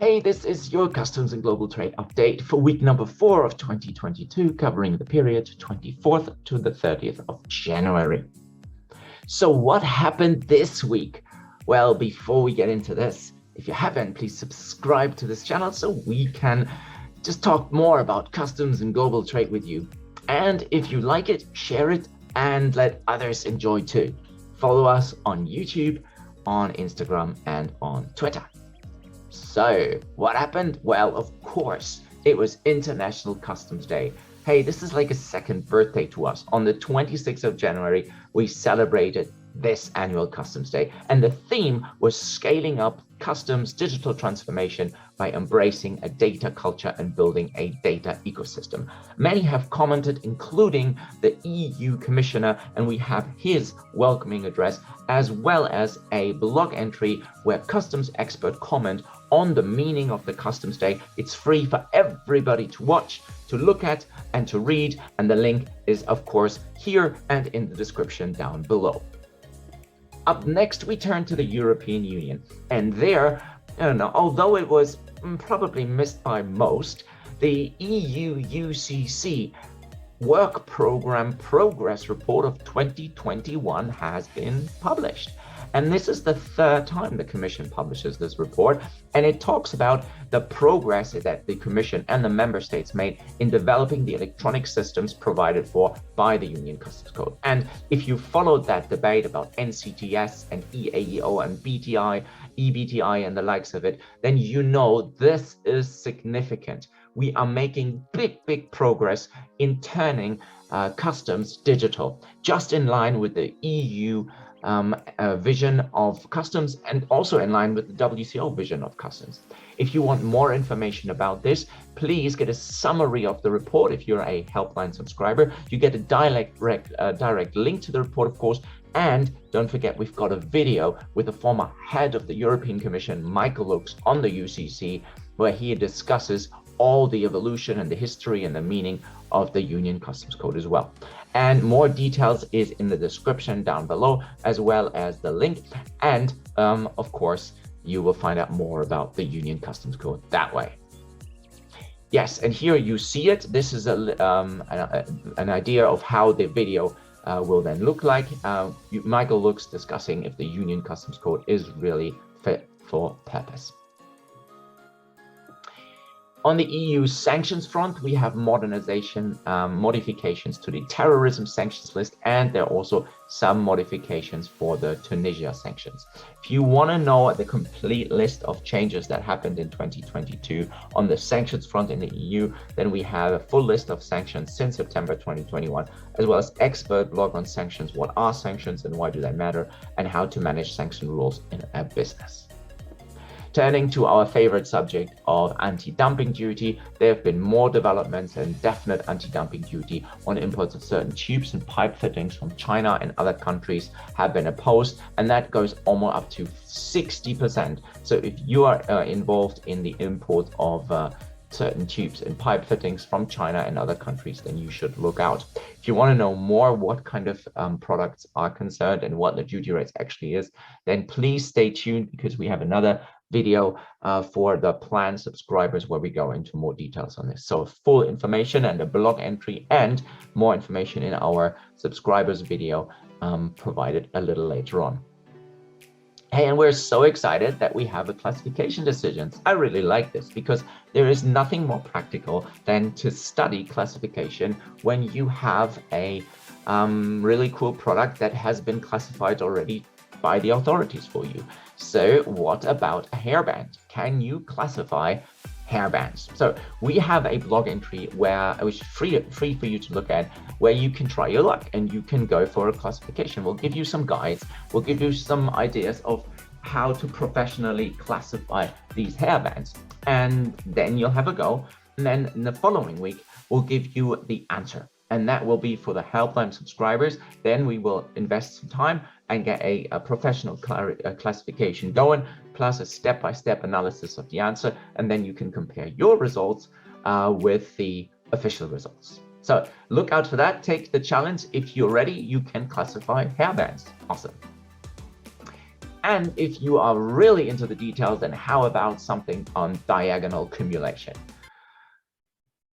Hey, this is your Customs and Global Trade update for week number 4 of 2022, covering the period 24th to the 30th of January. So what happened this week? Well, before we get into this, if you haven't, please subscribe to this channel so we can just talk more about customs and global trade with you. And if you like it, share it and let others enjoy too. Follow us on YouTube, on Instagram, and on Twitter. So what happened? Well, of course, it was International Customs Day. Hey, this is like a second birthday to us. On the 26th of January, we celebrated this annual Customs Day. And the theme was scaling up customs digital transformation by embracing a data culture and building a data ecosystem. Many have commented, including the EU Commissioner, and we have his welcoming address, as well as a blog entry where customs expert comment on the meaning of the Customs Day. It's free for everybody to watch, to look at, and to read. And the link is, of course, here and in the description down below. Up next, we turn to the European Union. And there, although it was probably missed by most, the EUUCC Work Program Progress Report of 2021 has been published. And this is the third time the Commission publishes this report, and it talks about the progress that the Commission and the Member States made in developing the electronic systems provided for by the Union Customs Code. And if you followed that debate about NCTS and EAEO and BTI, EBTI and the likes of it, then you know this is significant. We are making big progress in turning customs digital, just in line with the EU vision of customs and also in line with the WCO vision of customs. If you want more information about this, please get a summary of the report. If you're a helpline subscriber, you get a direct link to the report, of course. And don't forget, we've got a video with the former head of the European Commission, Michael Lux, on the UCC, where he discusses all the evolution and the history and the meaning of the Union Customs Code as well. And more details is in the description down below, as well as the link. And of course, you will find out more about the Union Customs Code that way. Yes, and here you see it. This is an idea of how the video will then look like. Michael Lux discussing if the Union Customs Code is really fit for purpose. On the EU sanctions front, we have modifications to the terrorism sanctions list, and there are also some modifications for the Tunisia sanctions. If you want to know the complete list of changes that happened in 2022 on the sanctions front in the EU, then we have a full list of sanctions since September 2021, as well as expert blog on sanctions, what are sanctions and why do they matter, and how to manage sanction rules in a business. Turning to our favorite subject of anti-dumping duty, there have been more developments, and definite anti-dumping duty on imports of certain tubes and pipe fittings from China and other countries have been opposed, and that goes almost up to 60%. So if you are involved in the import of certain tubes and pipe fittings from China and other countries, then you should look out. If you want to know more what kind of products are concerned and what the duty rates actually is, then please stay tuned, because we have another video for the plan subscribers where we go into more details on this. So full information and a blog entry and more information in our subscribers video provided a little later on. Hey, and we're so excited that we have a classification decisions. I really like this because there is nothing more practical than to study classification when you have a really cool product that has been classified already by the authorities for you. So what about a hairband? Can you classify hairbands? So we have a blog entry where it was free for you to look at, where you can try your luck and you can go for a classification. We'll give you some guides. We'll give you some ideas of how to professionally classify these hairbands. And then you'll have a go. And then in the following week, we'll give you the answer. And that will be for the helpline subscribers. Then we will invest some time and get a professional classification going, plus a step-by-step analysis of the answer. And then you can compare your results with the official results. So look out for that. Take the challenge. If you're ready, you can classify hairbands. Awesome. And if you are really into the details, then how about something on diagonal accumulation?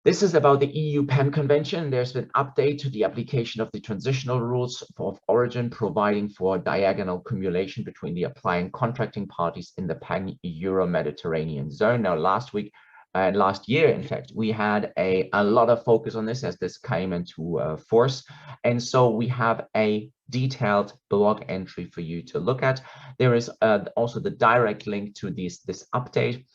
This is about the EU PEM Convention. There's been an update to the application of the transitional rules of origin, providing for diagonal accumulation between the applying contracting parties in the pan-Euro-Mediterranean zone. Now, last year, in fact, we had a lot of focus on this as this came into force. And so we have a detailed blog entry for you to look at. There is also the direct link to this update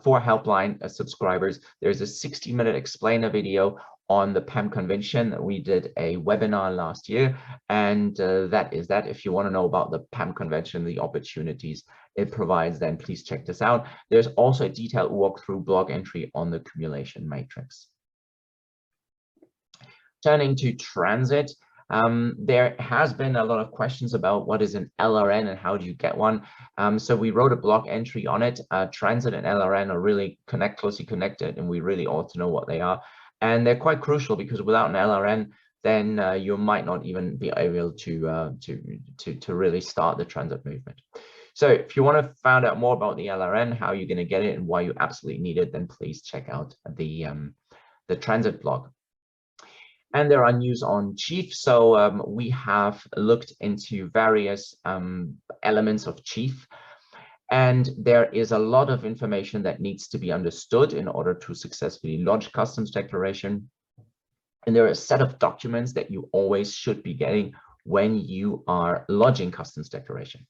for helpline subscribers. There's a 60-minute explainer video on the PEM Convention. We did a webinar last year, and that is that. If you want to know about the PEM Convention, the opportunities it provides, then please check this out. There's also a detailed walkthrough blog entry on the accumulation matrix. Turning to transit, there has been a lot of questions about what is an LRN and how do you get one. So we wrote a blog entry on it. Transit and LRN are really closely connected, and we really ought to know what they are. And they're quite crucial because without an LRN, then you might not even be able to really start the transit movement. So if you want to find out more about the LRN, how you're going to get it, and why you absolutely need it, then please check out the transit blog. And there are news on Chief. So we have looked into various elements of Chief. And there is a lot of information that needs to be understood in order to successfully lodge customs declaration. And there are a set of documents that you always should be getting when you are lodging customs declarations.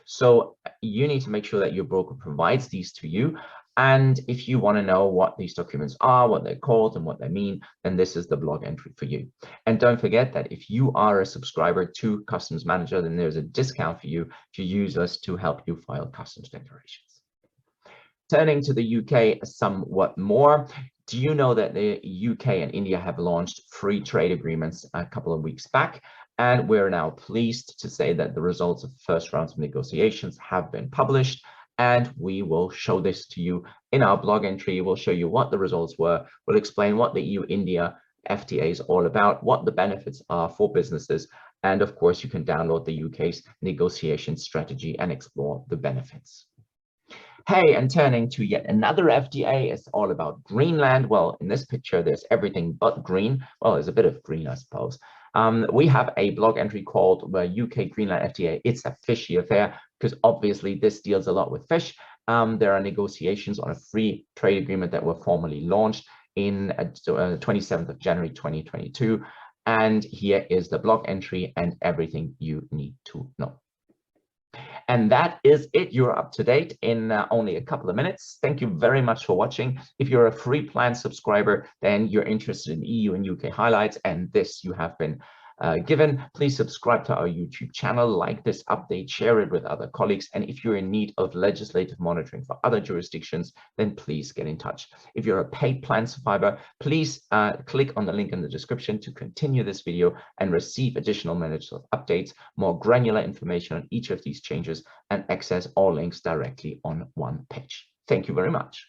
So you need to make sure that your broker provides these to you. And if you want to know what these documents are, what they're called, and what they mean, then this is the blog entry for you. And don't forget that if you are a subscriber to Customs Manager, then there's a discount for you to use us to help you file customs declarations. Turning to the UK somewhat more, do you know that the UK and India have launched free trade agreements a couple of weeks back? And we're now pleased to say that the results of the first rounds of negotiations have been published. And we will show this to you in our blog entry. We'll show you what the results were. We'll explain what the EU-India FTA is all about, what the benefits are for businesses. And of course, you can download the UK's negotiation strategy and explore the benefits. Hey, and turning to yet another FTA, it's all about Greenland. Well, in this picture, there's everything but green. Well, there's a bit of green, I suppose. We have a blog entry called the UK Greenlight FTA. It's a fishy affair because obviously this deals a lot with fish. There are negotiations on a free trade agreement that were formally launched in 27th of January 2022. And here is the blog entry and everything you need to know. And that is it. You're up to date in only a couple of minutes. Thank you very much for watching. If you're a free plan subscriber, then you're interested in EU and UK highlights, and this you have been given. Please subscribe to our YouTube channel, like this update, share it with other colleagues. And if you're in need of legislative monitoring for other jurisdictions, then please get in touch. If you're a paid plan subscriber, please click on the link in the description to continue this video and receive additional minutes of updates, more granular information on each of these changes, and access all links directly on one page. Thank you very much.